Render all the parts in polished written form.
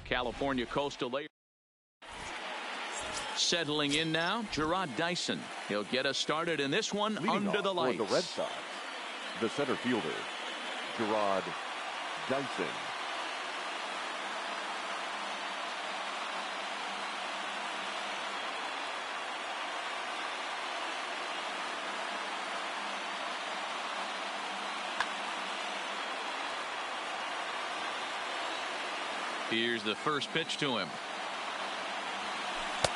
California coastal area. Settling in now, Gerard Dyson. He'll get us started in this one. Leading under the lights. For the Red Sox, the center fielder, Gerard Dyson. Here's the first pitch to him.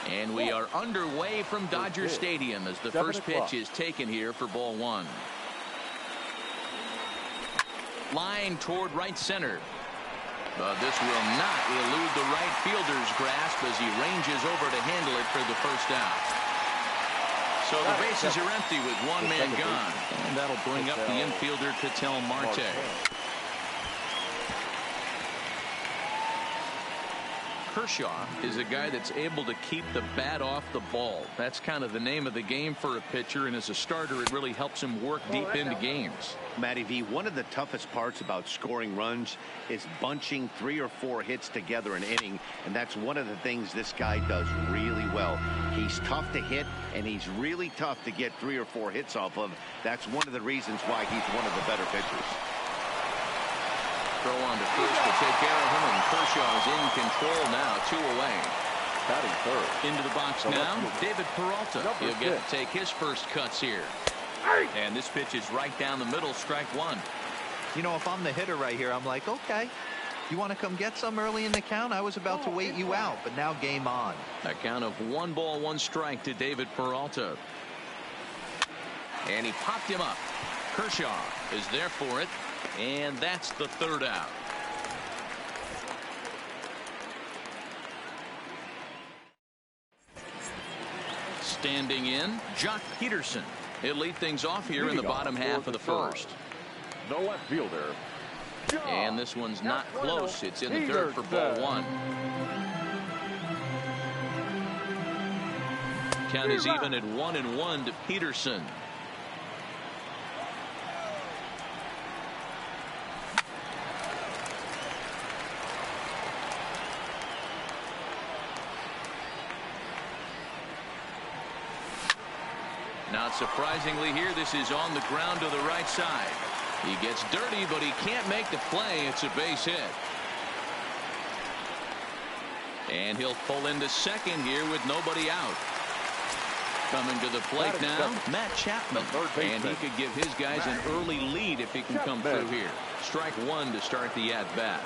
And we are underway from Dodger Stadium as the first pitch is taken here for ball one. Line toward right center. But this will not elude the right fielder's grasp as he ranges over to handle it for the first out. So the bases are empty with one man gone. And that'll bring up the infielder Ketel Marte. Kershaw is a guy that's able to keep the bat off the ball. That's kind of the name of the game for a pitcher, and as a starter it really helps him work deep into games. Matty V, one of the toughest parts about scoring runs is bunching 3 or 4 hits together an inning, and that's one of the things this guy does really well. He's tough to hit, and he's really tough to get 3 or 4 hits off of. That's one of the reasons why he's one of the better pitchers. Throw on to first to take care of him, and Kershaw is in control now, 2 away. Batting third. Into the box now, David Peralta. He'll get to take his first cuts here. And this pitch is right down the middle, strike one. You know, if I'm the hitter right here, I'm like, okay, you want to come get some early in the count? I was about to wait you out, but now game on. A count of 1 ball, 1 strike to David Peralta. And he popped him up. Kershaw is there for it. And that's the third out. Standing in, Jock Peterson. He'll lead things off here in the bottom half of the first. The left fielder. And this one's not close. It's in the dirt for ball one. Count is even at 1-1 to Peterson. Not surprisingly here, this is on the ground to the right side. He gets dirty, but he can't make the play. It's a base hit. And he'll pull into second here with nobody out. Coming to the plate now, Matt Chapman. And he could give his guys an early lead if he can come through here. Strike one to start the at-bat.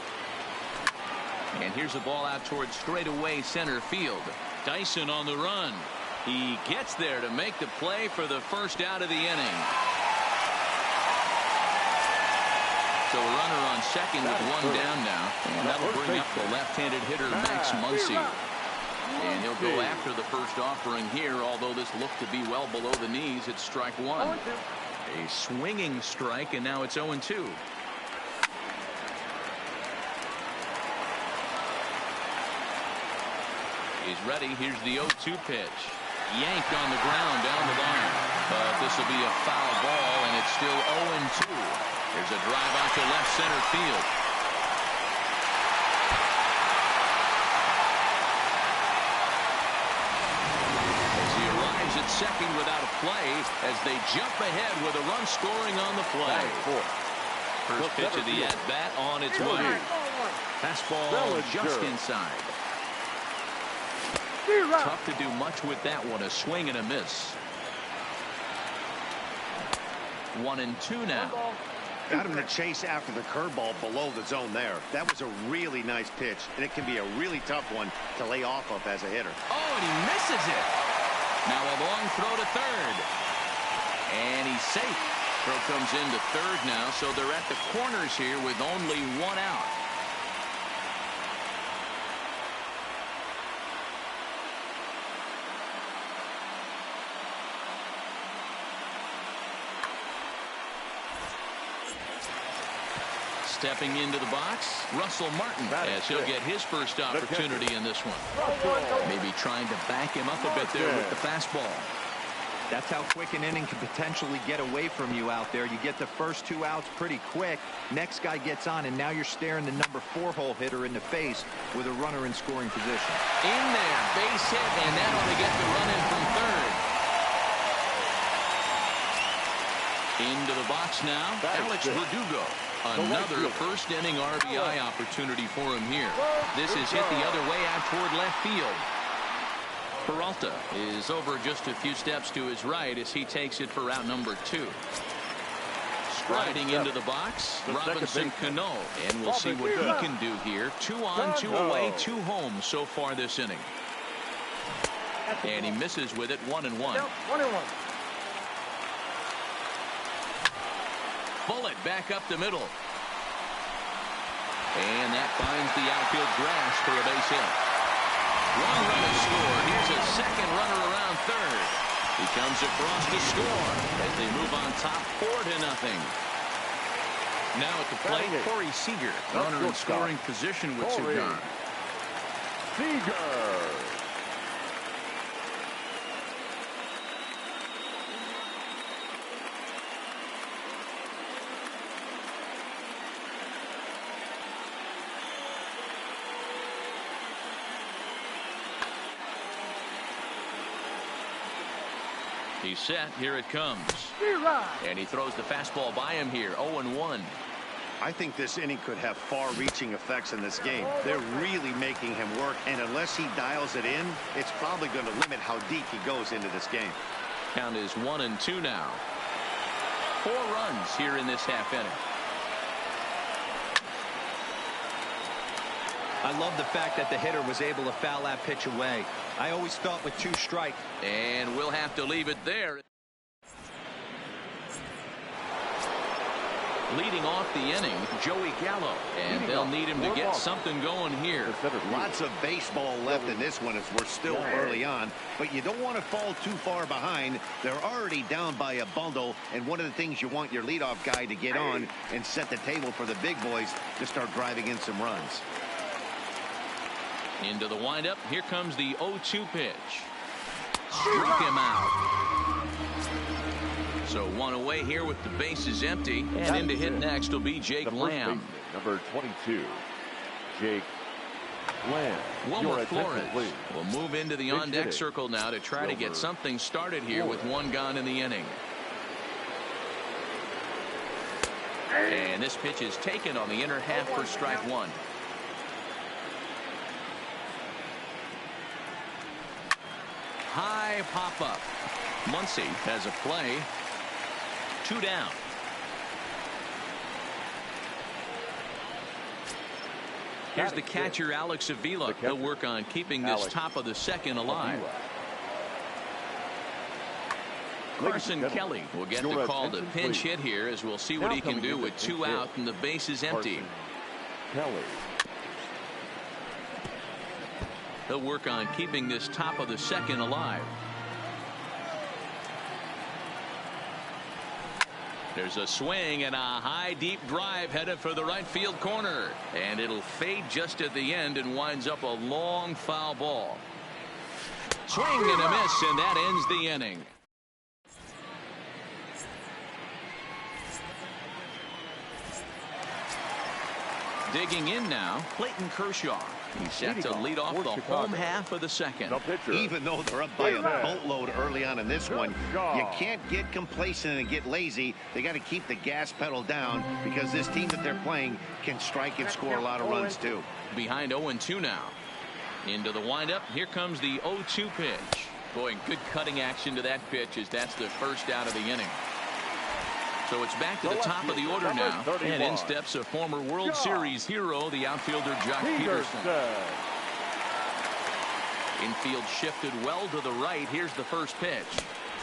And here's a ball out towards straightaway center field. Dyson on the run. He gets there to make the play for the first out of the inning. So a runner on second with one down now. And that'll bring up the left-handed hitter Max Muncy. And he'll go after the first offering here, although this looked to be well below the knees. It's strike one. A swinging strike, and now it's 0-2. He's ready. Here's the 0-2 pitch. Yanked on the ground down the line. But this will be a foul ball, and it's still 0-2. There's a drive out to left center field. As he arrives at second without a play, as they jump ahead with a run scoring on the play. First pitch of the at-bat on its way. Fastball just inside. Tough to do much with that one. A swing and a miss. 1-2 now. Got him to chase after the curveball below the zone there. That was a really nice pitch, and it can be a really tough one to lay off of as a hitter. Oh, and he misses it. Now a long throw to third. And he's safe. Throw comes into third now, so they're at the corners here with only one out. Stepping into the box, Russell Martin, as he'll get his first opportunity in this one. Maybe trying to back him up a bit there with the fastball. That's how quick an inning can potentially get away from you out there. You get the first 2 outs pretty quick. Next guy gets on, and now you're staring the number 4-hole hitter in the face with a runner in scoring position. In there, base hit, and that ought to get the run in from third. Into the box now, Alex Verdugo. Another first inning RBI opportunity for him here. This is hit the other way out toward left field. Peralta is over just a few steps to his right as he takes it for route number 2. Striding into the box, Robinson Cano, and we'll see what he can do here. 2 on, 2 away, 2 home so far this inning. And he misses with it, 1-1. 1-1. Bullet back up the middle. And that finds the outfield grass for a base hit. 1 run is scored. Here's a second runner around third. He comes across to score as they move on top 4-0. Now at the plate, Corey Seager, runner in scoring position with Sudan. Seager. He's set. Here it comes. And he throws the fastball by him here. 0-1. I think this inning could have far-reaching effects in this game. They're really making him work, and unless he dials it in, it's probably going to limit how deep he goes into this game. Count is 1-2 now. 4 runs here in this half inning. I love the fact that the hitter was able to foul that pitch away. I always thought with 2 strikes. And we'll have to leave it there. Leading off the inning, Joey Gallo. And they'll need him to get something going here. Lots of baseball left in this one as we're still early on. But you don't want to fall too far behind. They're already down by a bundle. And one of the things you want your leadoff guy to get on and set the table for the big boys to start driving in some runs. Into the windup. Here comes the 0-2 pitch. Struck him out. So 1 away here with the bases empty. And in to hit next will be Jake Lamb. Number 22, Jake Lamb. Wilmer Flores will move into the on-deck circle now to try to get something started here with 1 gone in the inning. And this pitch is taken on the inner half for strike 1. High pop-up. Muncy has a play. 2 down. Here's the catcher, Alex Avila. He'll work on keeping this top of the second alive. Carson Kelly will get the call to pinch hit here as we'll see what he can do with 2 out and the base is empty. Kelly. He'll work on keeping this top of the second alive. There's a swing and a high deep drive headed for the right field corner. And it'll fade just at the end and winds up a long foul ball. Swing and a miss, and that ends the inning. Digging in now, Clayton Kershaw. He's set to lead off the home half of the second. Even though they're up by a boatload early on in this one, you can't get complacent and get lazy. They got to keep the gas pedal down because this team that they're playing can strike and score a lot of runs too. Behind 0-2 now. Into the windup. Here comes the 0-2 pitch. Boy, good cutting action to that pitch as that's the first out of the inning. So it's back to the top of the order now. And in steps a former World Series hero, the outfielder Jock Peterson. Infield shifted well to the right. Here's the first pitch.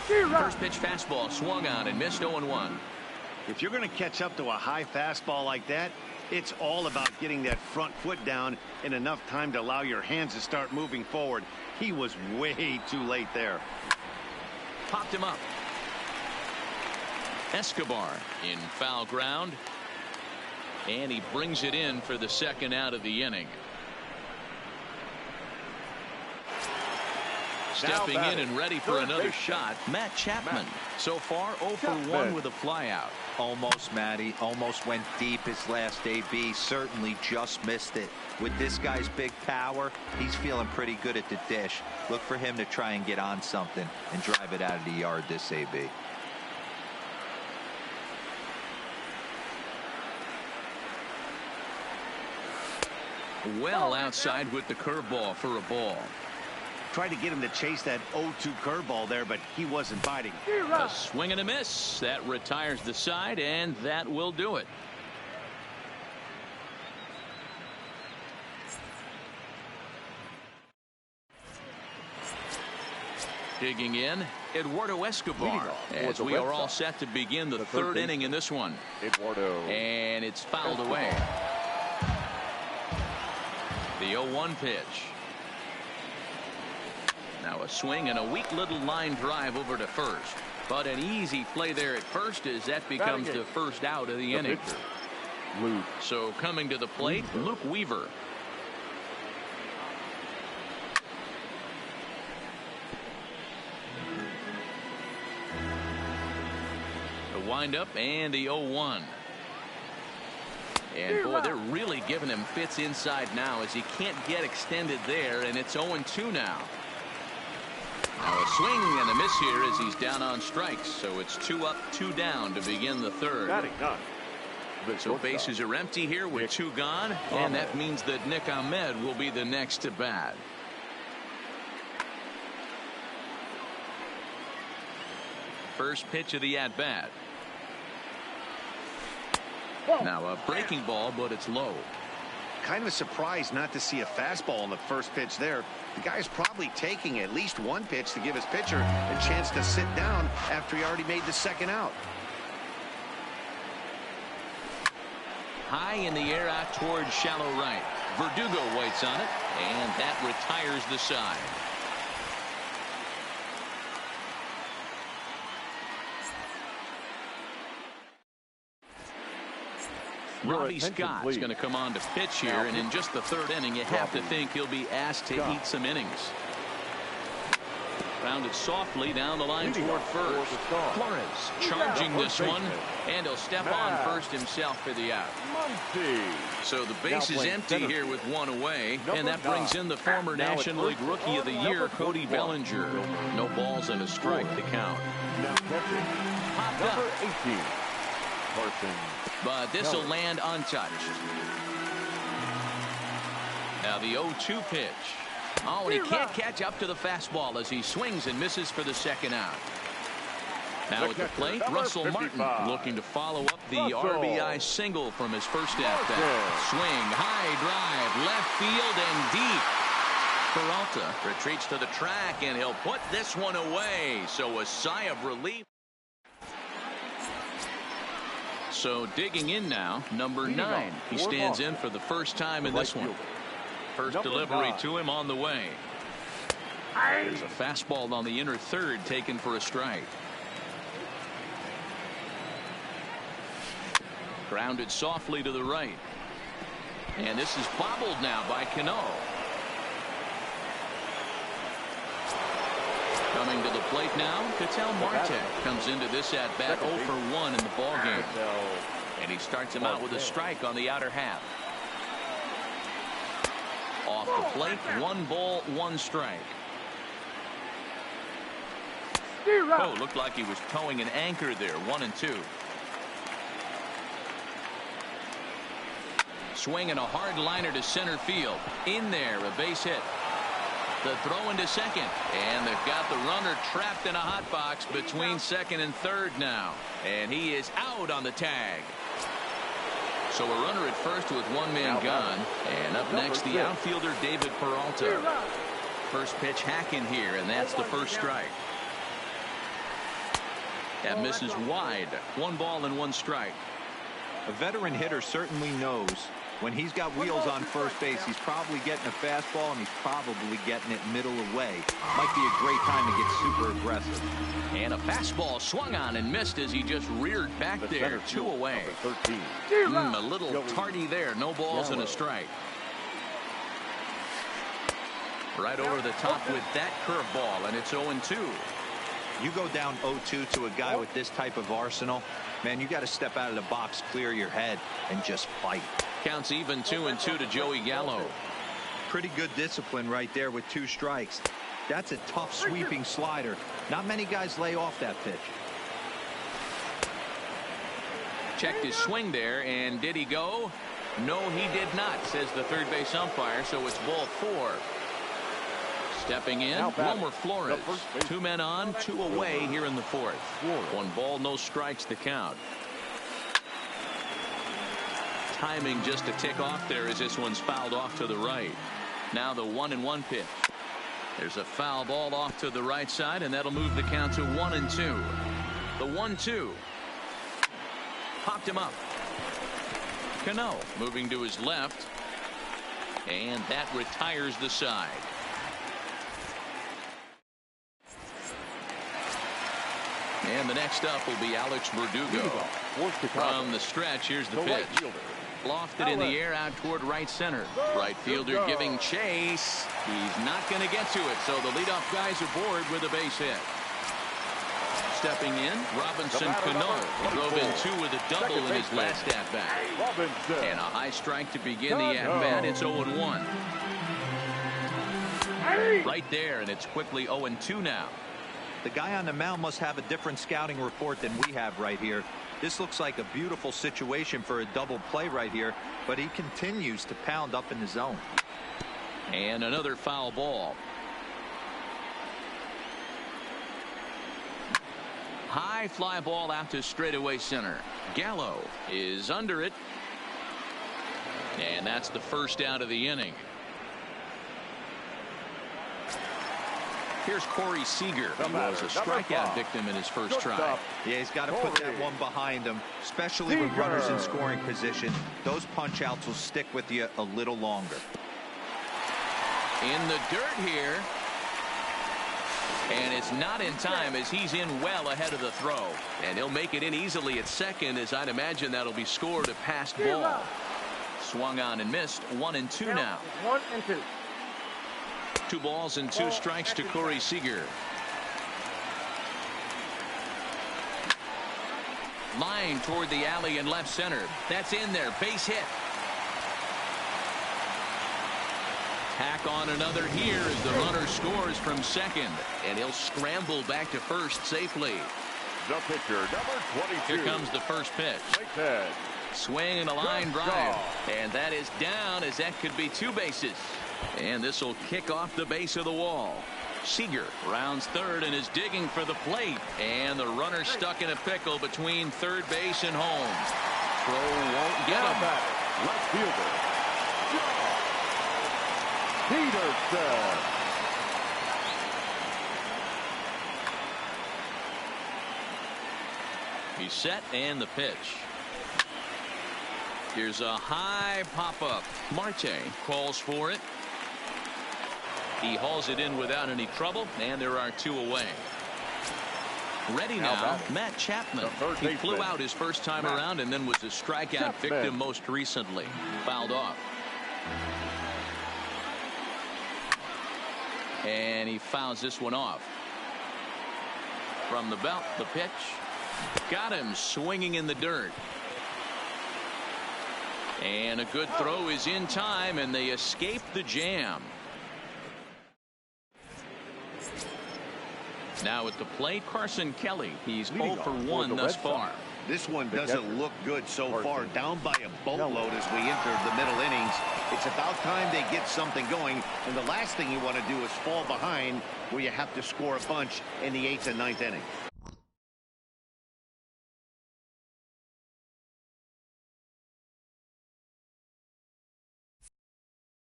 First pitch fastball swung on and missed 0-1. If you're going to catch up to a high fastball like that, it's all about getting that front foot down in enough time to allow your hands to start moving forward. He was way too late there. Popped him up. Escobar in foul ground. And he brings it in for the second out of the inning. Stepping in and ready for another shot, Matt Chapman. So far, 0 for 1 with a flyout. Almost, Matty. Almost went deep his last AB. Certainly just missed it. With this guy's big power, he's feeling pretty good at the dish. Look for him to try and get on something and drive it out of the yard this AB. Well outside with the curveball for a ball. Tried to get him to chase that 0-2 curveball there, but he wasn't biting. A swing and a miss. That retires the side, and that will do it. Digging in, Eduardo Escobar, as we are all set to begin the third inning in this one. Eduardo. And it's fouled away. The 0-1 pitch. Now a swing and a weak little line drive over to first. But an easy play there at first as that becomes the first out of the inning. So coming to the plate, Luke Weaver. The windup and the 0-1. And boy, they're really giving him fits inside now as he can't get extended there, and it's 0-2 now. Now a swing and a miss here as he's down on strikes, so it's 2 up, 2 down to begin the third. So bases are empty here with 2 gone, and that means that Nick Ahmed will be the next to bat. First pitch of the at-bat. Now a breaking ball, but it's low. Kind of surprised not to see a fastball on the first pitch there. The guy's probably taking at least one pitch to give his pitcher a chance to sit down after he already made the second out. High in the air out towards shallow right. Verdugo waits on it, and that retires the side. Robbie Scott's going to come on to pitch here, and in just the third inning, you have to think he'll be asked to eat some innings. Grounded softly down the line toward first. Flores charging this one, and he'll step on first himself for the out. So the base is empty here with 1 away, and that brings in the former National League Rookie of the Year, Cody Bellinger. No balls and a strike to count. Popped up. 18. But this will land untouched. Now the 0-2 pitch. Oh, and he can't catch up to the fastball as he swings and misses for the second out. Now at the plate, Russell Martin looking to follow up the RBI single from his first at-bat. Swing, high drive, left field and deep. Peralta retreats to the track, and he'll put this one away. So a sigh of relief. So digging in now, number 9. He stands in for the first time in this one. First delivery to him on the way. There's a fastball on the inner third taken for a strike. Grounded softly to the right. And this is bobbled now by Cano. Coming to the plate now, Ketel Marte comes into this at-bat 0 for 1 in the ballgame. And he starts him out with a strike on the outer half. Off the plate, 1 ball, 1 strike. Oh, looked like he was towing an anchor there, 1-2. Swing and a hard liner to center field. In there, a base hit. The throw into second, and they've got the runner trapped in a hot box between second and third now, and he is out on the tag. So a runner at first with 1 man gone, and up next the outfielder David Peralta. First pitch hacking here, and that's the first strike. That misses wide. 1 ball and 1 strike. A veteran hitter certainly knows when he's got wheels on first base, he's probably getting a fastball, and he's probably getting it middle away. Might be a great time to get super aggressive. And a fastball swung on and missed as he just reared back there. 2 away. A little tardy there. No balls and a strike. Right over the top with that curveball, and it's 0-2. You go down 0-2 to a guy with this type of arsenal, man, you got to step out of the box, clear your head, and just fight. Counts even 2-2 to Joey Gallo. Pretty good discipline right there with 2 strikes. That's a tough sweeping slider. Not many guys lay off that pitch. Checked his swing there, and did he go? No, he did not, says the third base umpire, so it's ball 4. Stepping in, Wilmer Flores. 2 men on, 2 away here in the 4th. 1 ball, no strikes to count. Timing just a tick off there as this one's fouled off to the right. Now the 1-1 pitch. There's a foul ball off to the right side, and that'll move the count to 1-2. The 1-2. Popped him up. Cano moving to his left, and that retires the side. And the next up will be Alex Verdugo. From the stretch, here's the pitch. Lofted in the air out toward right center. Right fielder giving chase. He's not going to get to it, so the leadoff guy's aboard with a base hit. Stepping in, Robinson Cano. He drove in 2 with a double in his last at-bat. And a high strike to begin the at-bat. It's 0-1. Right there, and it's quickly 0-2 now. The guy on the mound must have a different scouting report than we have right here. This looks like a beautiful situation for a double play right here, but he continues to pound up in the zone. And another foul ball. High fly ball out to straightaway center. Gallo is under it. And that's the first out of the inning. Here's Corey Seager. He was a strikeout victim in his first try. Yeah, he's got to put that one behind him, especially with runners in scoring position. Those punch outs will stick with you a little longer. In the dirt here. And it's not in time as he's in well ahead of the throw. And he'll make it in easily at second, as I'd imagine that'll be scored a passed ball. Swung on and missed. 1-2 now. 1-2. 2 balls and 2 strikes to Corey Seager. Line toward the alley in left center. That's in there. Base hit. Tack on another here as the runner scores from second. And he'll scramble back to first safely. The pitcher, number 22. Here comes the first pitch. Swing and a line drive. And that is down, as that could be 2 bases. And this will kick off the base of the wall. Seager rounds third and is digging for the plate. And the runner stuck in a pickle between third base and home. Throw won't get him. Left fielder, Peterson. He's set, and the pitch. Here's a high pop-up. Marte calls for it. He hauls it in without any trouble, and there are 2 away. Ready now, Matt Chapman. He flew out his first time around and then was a strikeout victim most recently. Fouled off. And he fouls this one off. From the belt, the pitch. Got him swinging in the dirt. And a good throw is in time, and they escape the jam. Now at the plate, Carson Kelly. He's 0 for 1 thus far. This one doesn't look good so far. Down by a boatload as we enter the middle innings. It's about time they get something going. And the last thing you want to do is fall behind where you have to score a bunch in the 8th and 9th inning.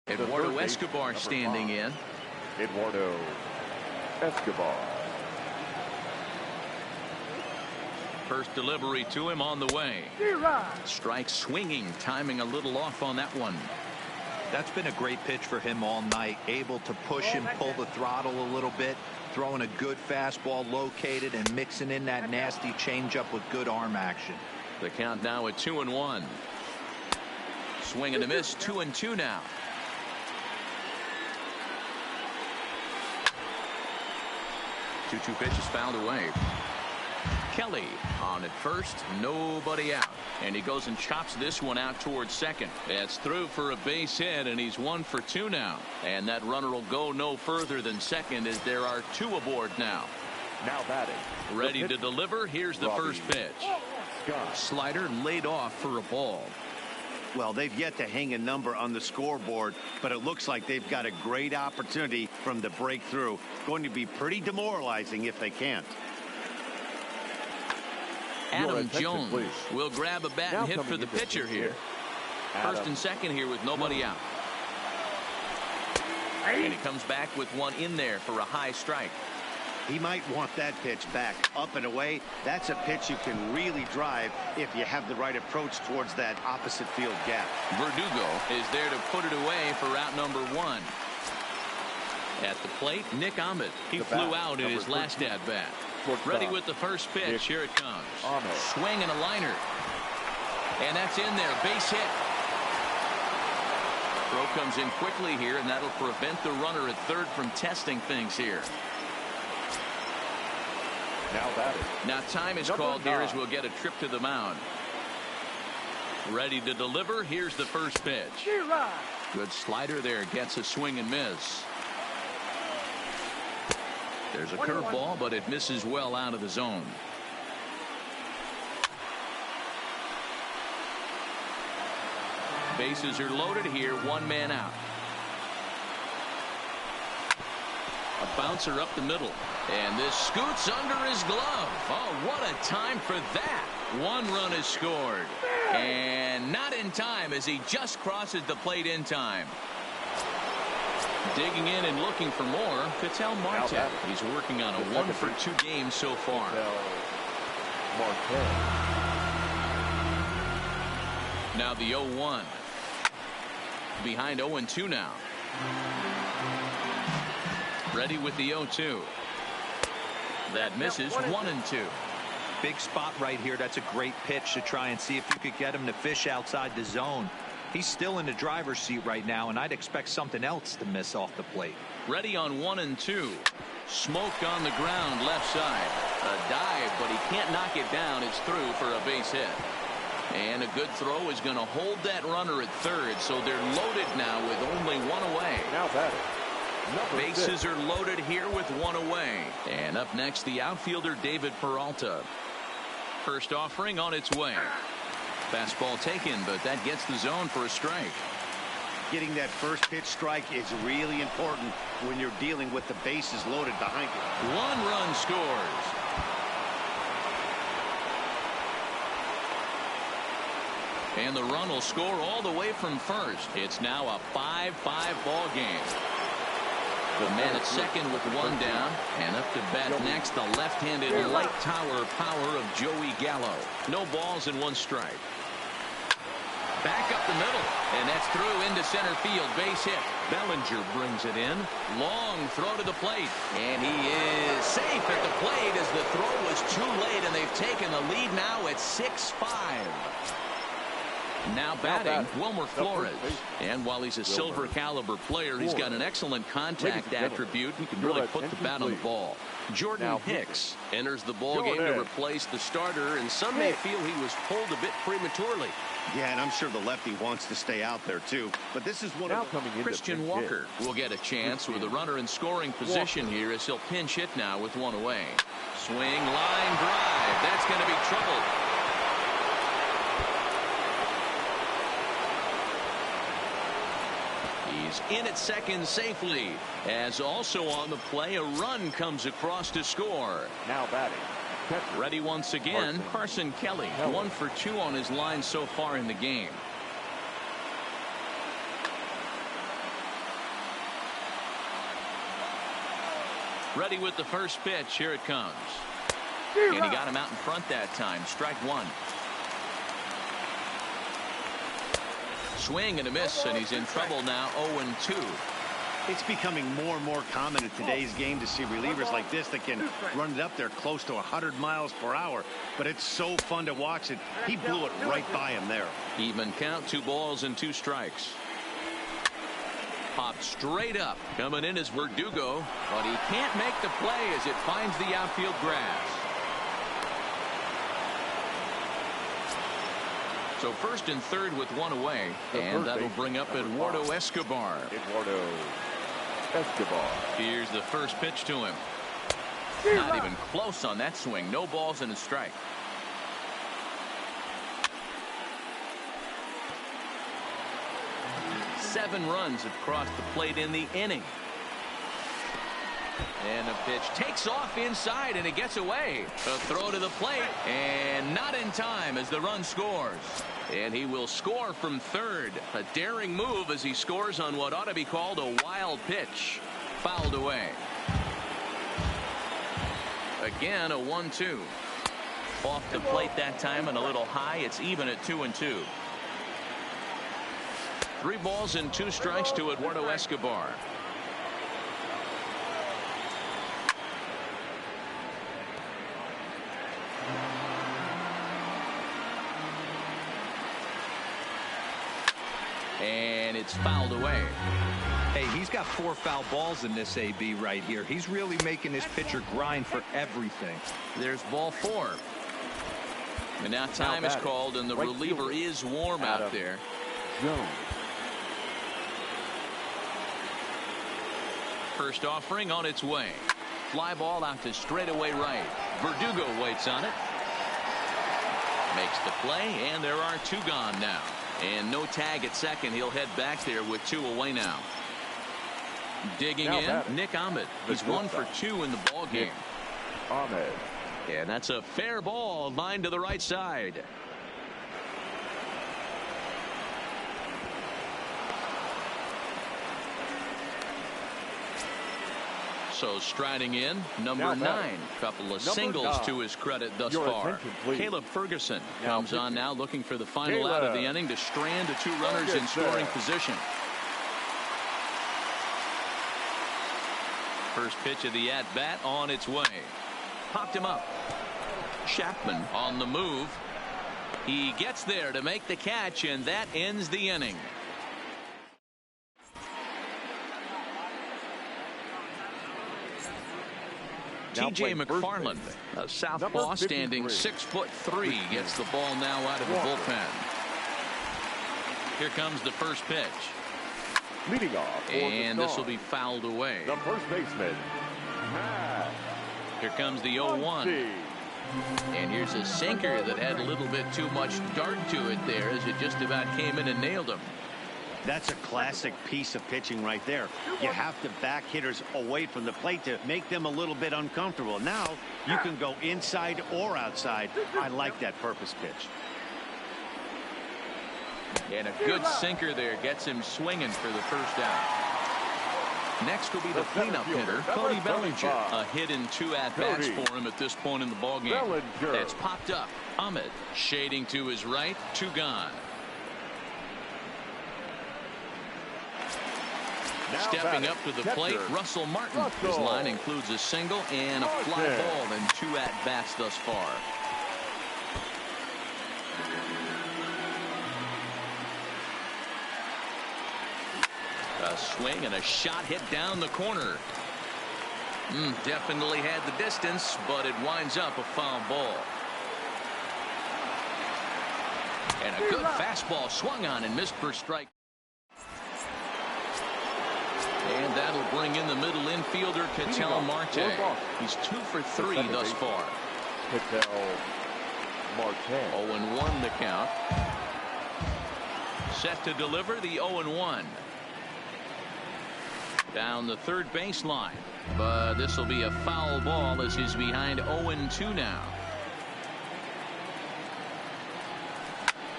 Eduardo Escobar standing in. Eduardo Escobar. First delivery to him on the way. Strike swinging, timing a little off on that one. That's been a great pitch for him all night. Able to push and pull the throttle a little bit. Throwing a good fastball located and mixing in that nasty changeup with good arm action. The count now at 2-1. Swing and a miss. 2-2 now. 2-2 pitch is fouled away. Kelly on at first, nobody out, and he goes and chops this one out towards second. It's through for a base hit, and he's 1 for 2 now, and that runner will go no further than second as there are 2 aboard now. Now batting. Ready to deliver. Here's the first pitch. Slider laid off for a ball. Well, they've yet to hang a number on the scoreboard, but it looks like they've got a great opportunity from the breakthrough. Going to be pretty demoralizing if they can't. Adam Jones will grab a bat and hit for the pitcher here. First and second here with nobody out. And he comes back with one in there for a high strike. He might want that pitch back up and away. That's a pitch you can really drive if you have the right approach towards that opposite field gap. Verdugo is there to put it away for out number 1. At the plate, Nick Ahmed. He flew out in his last at bat. Ready with the first pitch. Here it comes. Swing and a liner. And that's in there. Base hit. Throw comes in quickly here, and that'll prevent the runner at third from testing things here. Now time is called here as we'll get a trip to the mound. Ready to deliver. Here's the first pitch. Good slider there. Gets a swing and miss. There's a curveball, but it misses well out of the zone. Bases are loaded here. 1 man out. A bouncer up the middle. And this scoots under his glove. Oh, what a time for that. 1 run is scored. And not in time as he just crosses the plate in time. Digging in and looking for more, Ketel Marte. He's working on a 1 for 2 game so far. Now the 0-1. Behind 0-2 now. Ready with the 0-2. That misses. 1-2. Big spot right here. That's a great pitch to try and see if you could get him to fish outside the zone. He's still in the driver's seat right now, and I'd expect something else to miss off the plate. Ready on 1-2. Smoke on the ground left side. A dive, but he can't knock it down. It's through for a base hit. And a good throw is going to hold that runner at third, so they're loaded now with only 1 away. Now batting. Bases are loaded here with 1 away. And up next, the outfielder David Peralta. First offering on its way. Fastball taken, but that gets the zone for a strike. Getting that first pitch strike is really important when you're dealing with the bases loaded behind you. 1 run scores. And the run will score all the way from first. It's now a 5-5 ball game. The man at second with 1 down, and up to bat next, the left-handed light tower power of Joey Gallo. No balls and 1 strike. Back up the middle, and that's through into center field. Base hit. Bellinger brings it in. Long throw to the plate, and he is safe at the plate as the throw was too late, and they've taken the lead now at 6-5. Now batting, Wilmer Flores. And while he's a silver caliber player, he's got an excellent contact attribute. He can really put the bat on the ball. Jordan Hicks enters the ball game to replace the starter, and some may feel he was pulled a bit prematurely. Yeah, and I'm sure the lefty wants to stay out there too. But this is one of Christian Walker will get a chance with a runner in scoring position here as he'll pinch hit now with 1 away. Swing, line drive. That's going to be trouble. He's in at second safely, as also on the play a run comes across to score. Now batting. Ready once again, Carson Kelly. 1 for 2 on his line so far in the game. Ready with the first pitch. Here it comes. And he got him out in front that time. Strike 1. Swing and a miss, and he's in trouble now. 0-2. It's becoming more and more common in today's game to see relievers like this that can run it up there close to 100 miles per hour. But it's so fun to watch it. He blew it right by him there. Even count. 2 balls and 2 strikes. Popped straight up. Coming in is Verdugo, but he can't make the play as it finds the outfield grass. So first and third with one away, and that'll bring up Eduardo Escobar. Eduardo Escobar. Here's the first pitch to him. Not even close on that swing. No balls and a strike. Seven runs have crossed the plate in the inning. And the pitch takes off inside, and it gets away. A throw to the plate, and not in time as the run scores. And he will score from third. A daring move as he scores on what ought to be called a wild pitch. Fouled away. Again, a 1-2. Off the plate that time and a little high. It's even at 2-2. 3 balls and 2 strikes to Eduardo Escobar. And it's fouled away. Hey, he's got 4 foul balls in this AB right here. He's really making this pitcher grind for everything. There's ball 4. And now time is called, and the reliever is warm out there. Jones. First offering on its way. Fly ball out to straightaway right. Verdugo waits on it. Makes the play, and there are 2 gone now. And no tag at second. He'll head back there with 2 away now. Digging in, Nick Ahmed. He's 1 for 2 in the ball game. Ahmed. And that's a fair ball, lined to the right side. So striding in, number 9. Couple of singles to his credit thus far. Caleb Ferguson comes on now, looking for the final out of the inning to strand the 2 runners in scoring position. First pitch of the at-bat on its way. Popped him up. Chapman on the move. He gets there to make the catch, and that ends the inning. T.J. McFarland, a southpaw standing 6'3", gets the ball now out of the bullpen. Here comes the first pitch. Leading off. And this will be fouled away. The first baseman. Here comes the 0-1. And here's a sinker that had a little bit too much dart to it there as it just about came in and nailed him. That's a classic piece of pitching right there. You have to back hitters away from the plate to make them a little bit uncomfortable. Now you can go inside or outside. I like that purpose pitch. And a good sinker there gets him swinging for the first out. Next will be the cleanup hitter, Cody Bellinger. A hit in 2 at-bats for him at this point in the ballgame. That's popped up. Ahmed shading to his right. 2 gone. Stepping up to the plate, Russell Martin. His line includes a single and a fly ball in 2 at-bats thus far. A swing and a shot hit down the corner. Definitely had the distance, but it winds up a foul ball. And a good fastball swung on and missed for strike. And that'll bring in the middle infielder, Ketel Marte. He's 2 for 3 thus far. Ketel Marte. 0-1 the count. Set to deliver the 0-1. Down the third baseline. But this will be a foul ball as he's behind 0-2 now.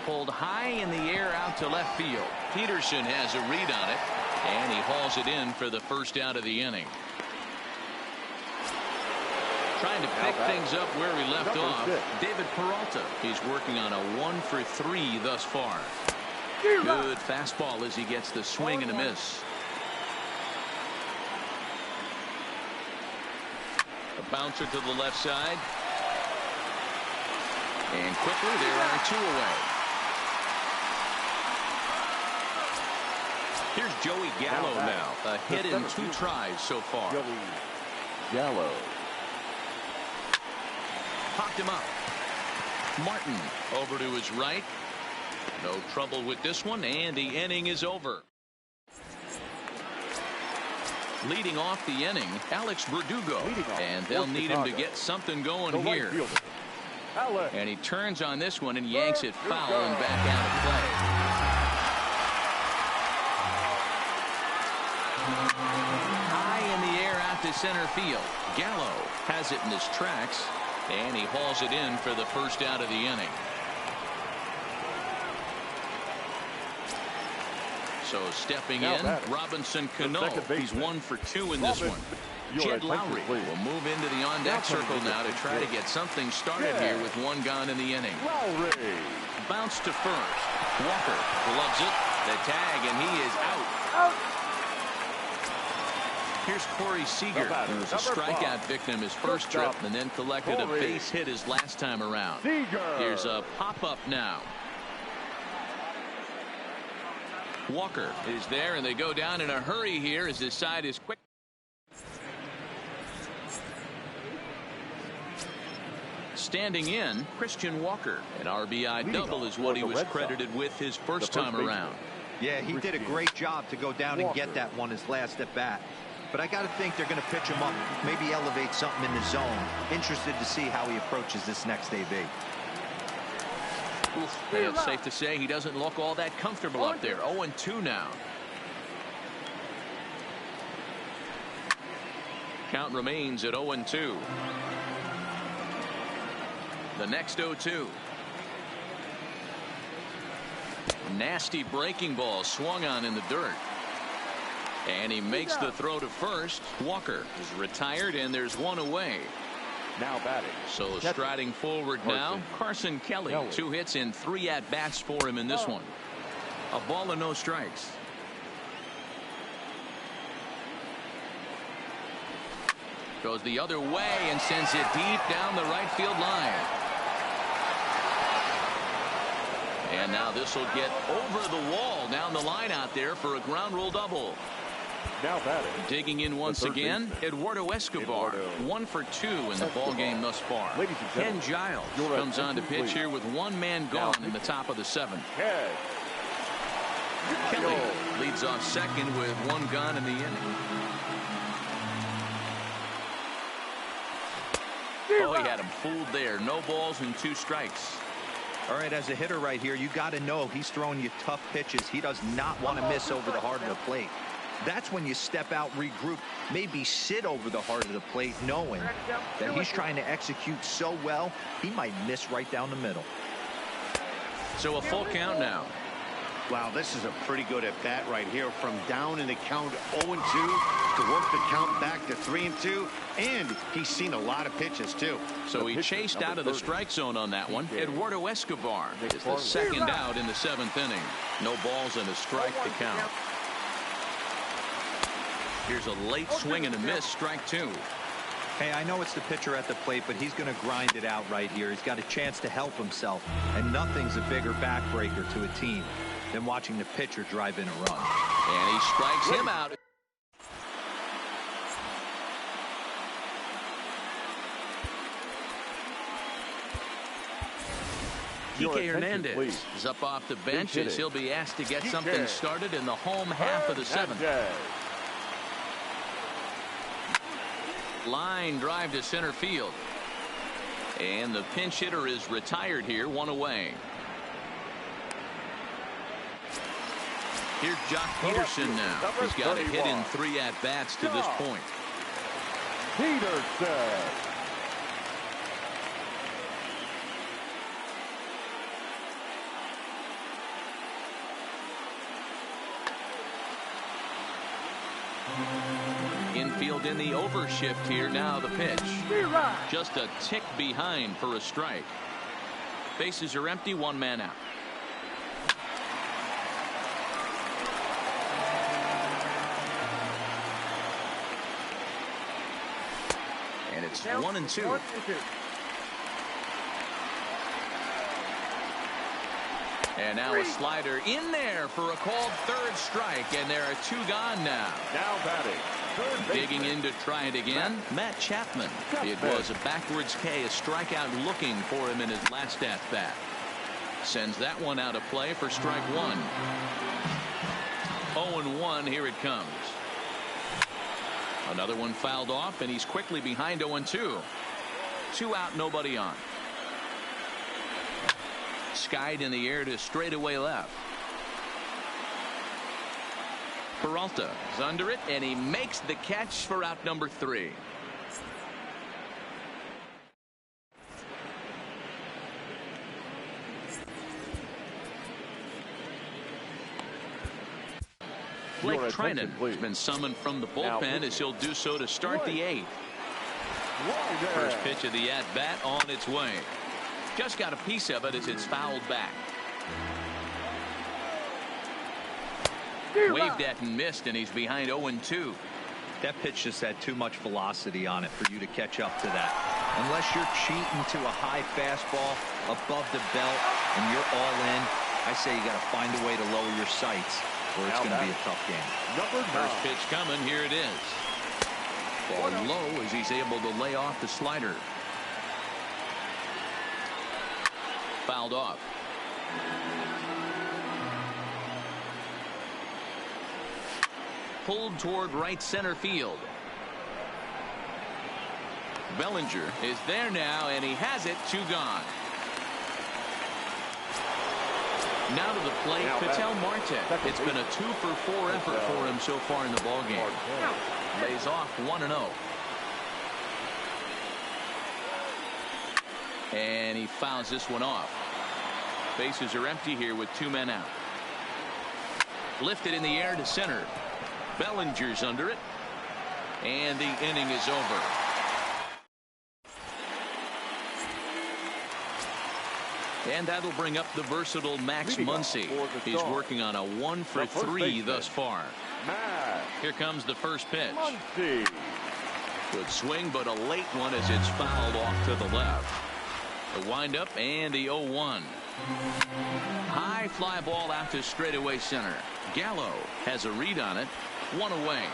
Pulled high in the air out to left field. Peterson has a read on it. And he hauls it in for the first out of the inning. Trying to pick things up where he left off. David Peralta. He's working on a 1 for 3 thus far. Good fastball as he gets the swing and a miss. A bouncer to the left side. And quickly there are 2 away. Here's Joey Gallo now. A hit in 2 tries so far. Joey Gallo. Popped him up. Martin over to his right. No trouble with this one, and the inning is over. Leading off the inning, Alex Verdugo. And they'll need him to get something going here. And he turns on this one and yanks it foul and back out of play. High in the air out to center field. Gallo has it in his tracks, and he hauls it in for the first out of the inning. So stepping in, Robinson Cano. He's 1 for 2 in this one. Jed Lowry will move into the on-deck circle now to try to get something started here with 1 gone in the inning. Bounce to first. Walker gloves it. The tag, and he is out. Here's Corey Seager, who was a strikeout victim his first trip and then collected a base hit his last time around. Here's a pop-up now. Walker is there, and they go down in a hurry here as his side is quick. Standing in, Christian Walker. An RBI double is what he was credited with his first time around. Yeah, he did a great job to go down and get that one his last at bat. But I got to think they're going to pitch him up, maybe elevate something in the zone. Interested to see how he approaches this next AB. Oof, it's safe to say he doesn't look all that comfortable up there. 0-2 now. Count remains at 0-2. The next 0-2. Nasty breaking ball swung on in the dirt. And he makes the throw to first. Walker is retired, and there's 1 away. Now batting. So striding forward now, Carson Kelly. 2 hits and 3 at-bats for him in this one. A ball and no strikes. Goes the other way and sends it deep down the right field line. And now this will get over the wall down the line out there for a ground rule double. Now batting. Digging in once again, Eduardo Escobar. 1 for 2 in the ball game thus far. Ken Giles comes on to pitch here with 1 man gone in the top of the 7th. Kelly leads off second with 1 gone in the inning. Oh, he had him fooled there. No balls and 2 strikes. All right, as a hitter right here, you got to know he's throwing you tough pitches. He does not want to miss over the heart of the plate. That's when you step out, regroup, maybe sit over the heart of the plate, knowing that he's trying to execute so well, he might miss right down the middle. So a full count now. Wow, this is a pretty good at bat right here, from down in the count 0-2 to work the count back to 3-2, and he's seen a lot of pitches too. So he chased out of the strike zone on that one. Eduardo Escobar is the second out in the 7th inning. No balls and a strike to count. Here's a late swing and a miss, strike 2. Hey, I know it's the pitcher at the plate, but he's going to grind it out right here. He's got a chance to help himself, and nothing's a bigger backbreaker to a team than watching the pitcher drive in a run. And he strikes him out. Kike Hernandez is up off the bench as he'll be asked to get something started in the home half of the 7th. Line drive to center field. And the pinch hitter is retired here, 1 away. Here's Jock Peterson now. He's got a hit in 3 at-bats to this point. Peterson. Infield in the overshift here. Now the pitch. Just a tick behind for a strike. Bases are empty. 1 man out. And it's 1-2. And now a slider in there for a called third strike, and there are 2 gone now. Now batting. Digging in to try it again, Matt Chapman. It was a backwards K, a strikeout looking for him in his last at-bat. Sends that one out of play for strike 1. 0-1, here it comes. Another one fouled off, and he's quickly behind 0-2. 2 out, nobody on. Skied in the air to straightaway left. Peralta is under it, and he makes the catch for out number 3. Blake Trinan has been summoned from the bullpen as he'll do so to start the 8th. First pitch of the at-bat on its way. Just got a piece of it as it's fouled back. Waved at and missed, and he's behind 0-2. That pitch just had too much velocity on it for you to catch up to that. Unless you're cheating to a high fastball above the belt and you're all in, I say you got to find a way to lower your sights, or it's going to be a tough game. First pitch coming. Here it is. Ball low as he's able to lay off the slider. Fouled off. Pulled toward right center field. Bellinger is there now, and he has it. 2 gone. Now to the plate, Patel Marte. It's been a 2-for-4 effort for him so far in the ballgame. Lays off 1-0. And he fouls this one off. Bases are empty here with 2 men out. Lifted in the air to center. Bellinger's under it, and the inning is over. And that'll bring up the versatile Max Muncy. He's working on a 1-for-3 thus far. Here comes the first pitch. Good swing, but a late one as it's fouled off to the left. The windup and the 0-1. High fly ball out to straightaway center. Gallo has a read on it. 1 away.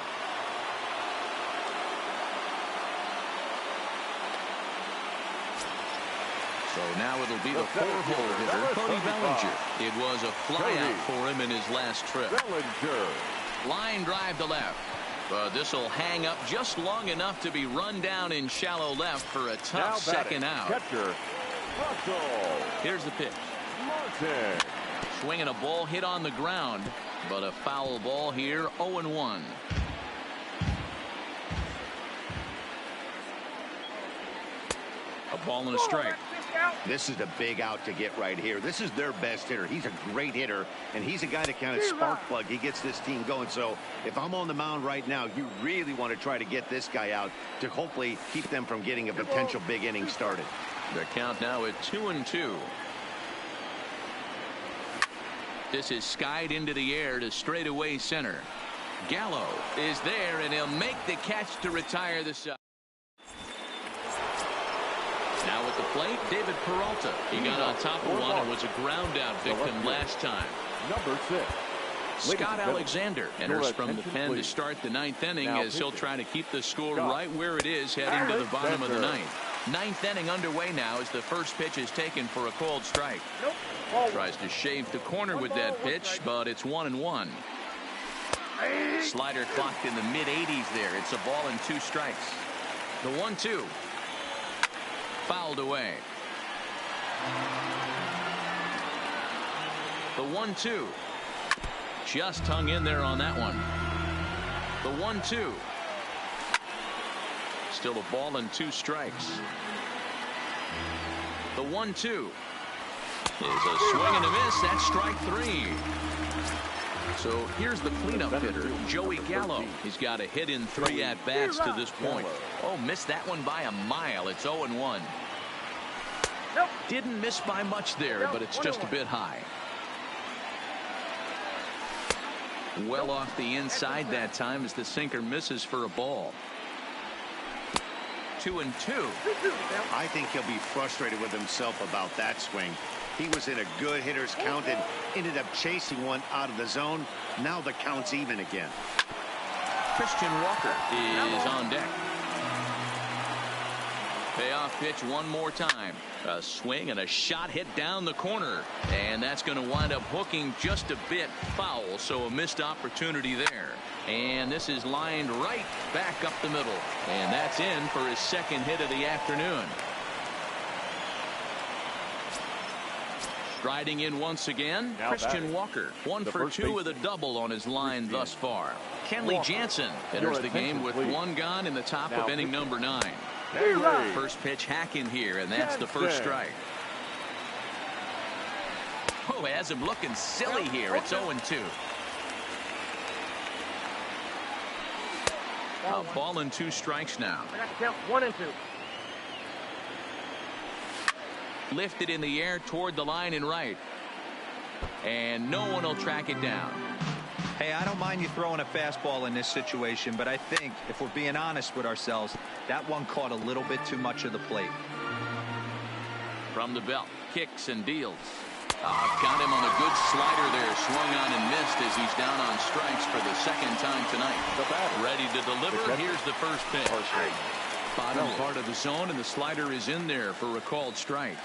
So now it'll be the 4-hole hitter, Cody Bellinger. It was a flyout for him in his last trip. Line drive to left. But this will hang up just long enough to be run down in shallow left for a tough second out. Here's the pitch. Swinging a ball hit on the ground, but a foul ball here. 0-1. A ball and a strike. This is a big out to get right here. This is their best hitter. He's a great hitter, and he's a guy that kind of spark plug. He gets this team going. So if I'm on the mound right now, you really want to try to get this guy out to hopefully keep them from getting a potential big inning started. The count now at 2-2. This is skied into the air to straightaway center. Gallo is there, and he'll make the catch to retire the side. Now at the plate, David Peralta. He got on top of one and was a ground out victim last time. Number 6. Scott Alexander enters from the pen to start the 9th inning as he'll try to keep the score right where it is heading to the bottom of the 9th. 9th inning underway now as the first pitch is taken for a called strike. Tries to shave the corner with that pitch, but it's 1-1. Slider clocked in the mid-80s there. It's a ball and 2 strikes. The 1-2. Fouled away. The 1-2. Just hung in there on that one. The 1-2. Still a ball and 2 strikes. The 1-2 is a swing and a miss. That's strike 3. So here's the cleanup hitter, Joey Gallo. He's got a hit in 3 at-bats to this point. Oh, missed that one by a mile. It's 0-1. Didn't miss by much there, but it's just a bit high. Well off the inside that time as the sinker misses for a ball. 2-2. I think he'll be frustrated with himself about that swing. He was in a good hitter's count and ended up chasing one out of the zone. Now the count's even again. Christian Walker is on deck. Payoff pitch one more time. A swing and a shot hit down the corner. And that's going to wind up hooking just a bit foul. So a missed opportunity there. And this is lined right back up the middle. And that's in for his second hit of the afternoon. Striding in once again, now Christian Walker. 1 for 2 with a double on his line thus far. Kenley Jansen enters the game with one gone in the top of inning number 9. First pitch hacking here, and that's the first strike. Oh, has him looking silly here. It's 0-2. A ball and 2 strikes now. 1 and 2. Lifted in the air toward the line and right. And no one will track it down. Hey, I don't mind you throwing a fastball in this situation, but I think if we're being honest with ourselves, that one caught a little bit too much of the plate. From the belt, kicks and deals. Got him on a good slider there, swung on and missed as he's down on strikes for the second time tonight. Ready to deliver. Here's the first pitch. Bottom part of the zone, and the slider is in there for a called strike.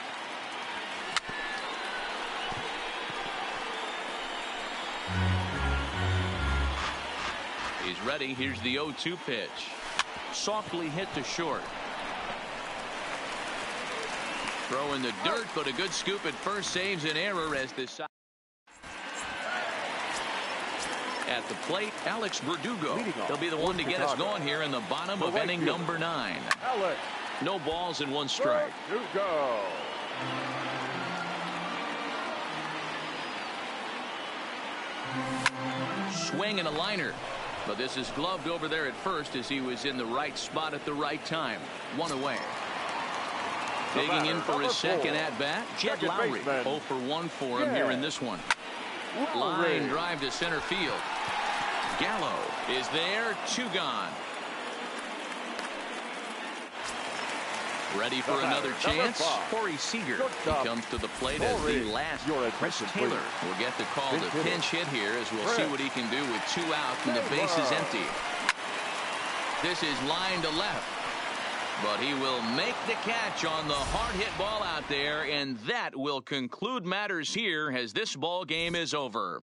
He's ready. Here's the 0-2 pitch. Softly hit to short. Throw in the dirt, but a good scoop at first saves an error as this. At the plate, Alex Verdugo. He'll be the one to get us going here in the bottom of inning number 9. No balls and 1 strike. Verdugo. Swing and a liner. But this is gloved over there at first as he was in the right spot at the right time. 1 away. Digging in for his second at-bat, Jed Lowry. 0 for 1 for him here in this one. Line drive to center field. Gallo is there, 2 gone. Ready for another chance. Corey Seager. He comes to the plate as the last. Chris Taylor will get the call to pinch hit here as we'll see what he can do with 2 out and the base is empty. This is line to left. But he will make the catch on the hard hit ball out there, and that will conclude matters here as this ball game is over.